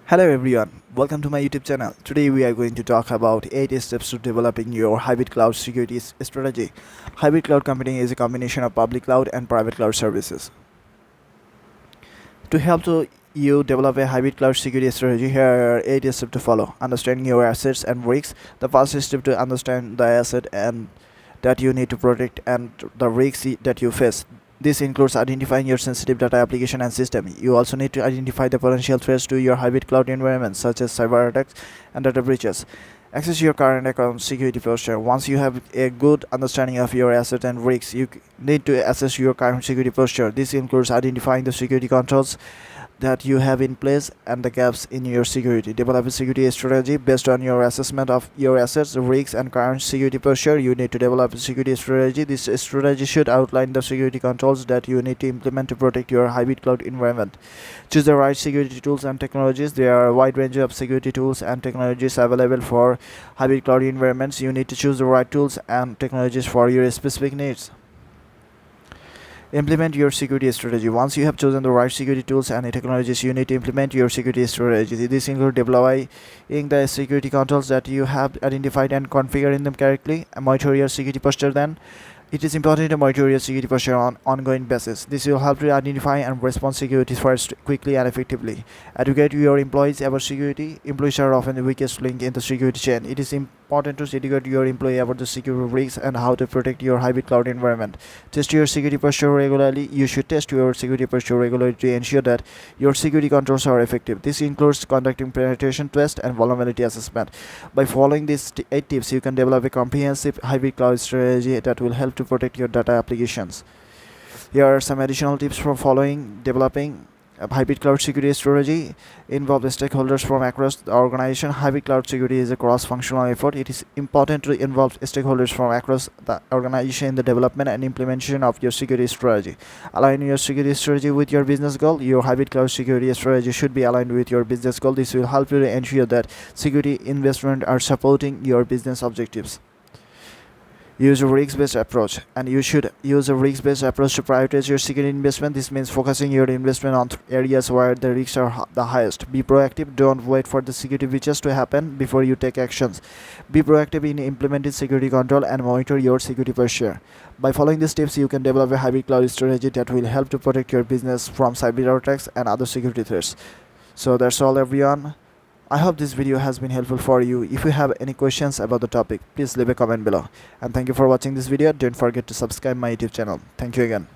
Hello everyone, welcome to my YouTube channel. Today we are going to talk about 8 steps to developing your hybrid cloud security strategy. Hybrid cloud computing is a combination of public cloud and private cloud services. To help you develop a hybrid cloud security strategy, here are 8 steps to follow. Understanding your assets and risks. The first step to understand the asset and that you need to protect and the risks that you face. This includes identifying your sensitive data application and system. You also need to identify the potential threats to your hybrid cloud environment, such as cyber attacks and data breaches. Access your current account security posture. Once you have a good understanding of your assets and risks, you need to assess your current security posture. This includes identifying the security controls that you have in place and the gaps in your security. Develop a security strategy based on your assessment of your assets, risks, and current security posture. You need to develop a security strategy. This strategy should outline the security controls that you need to implement to protect your hybrid cloud environment. Choose the right security tools and technologies. There are a wide range of security tools and technologies available for hybrid cloud environments. You need to choose the right tools and technologies for your specific needs. Implement your security strategy. Once you have chosen the right security tools and technologies, you need to implement your security strategy. This includes developing the security controls that you have identified and configuring them correctly. Monitor your security posture. Then it is important to monitor your security posture on ongoing basis. This will help to identify and respond security threats quickly and effectively. Educate your employees about security. Employees are often the weakest link in the security chain. It is important to educate your employee about the security risks and how to protect your hybrid cloud environment. Test your security posture regularly. You should test your security posture regularly to ensure that your security controls are effective. This includes conducting penetration tests and vulnerability assessment. By following these 8 tips, you can develop a comprehensive hybrid cloud strategy that will help to protect your data applications. Here are some additional tips for developing a hybrid cloud security strategy. Involve the stakeholders from across the organization. Hybrid cloud security is a cross-functional effort. It is important to involve stakeholders from across the organization in the development and implementation of your security strategy. Align your security strategy with your business goal. Your hybrid cloud security strategy should be aligned with your business goal. This will help you to ensure that security investment are supporting your business objectives. Use a risk-based approach, and you should use a risk-based approach to prioritize your security investment. This means focusing your investment on areas where the risks are the highest. Be proactive. Don't wait for the security breaches to happen before you take actions. Be proactive in implementing security control and monitor your security posture. By following these tips, you can develop a hybrid cloud strategy that will help to protect your business from cyber attacks and other security threats. So that's all, everyone. I hope this video has been helpful for you. If you have any questions about the topic, please leave a comment below. And thank you for watching this video. Don't forget to subscribe my YouTube channel. Thank you again.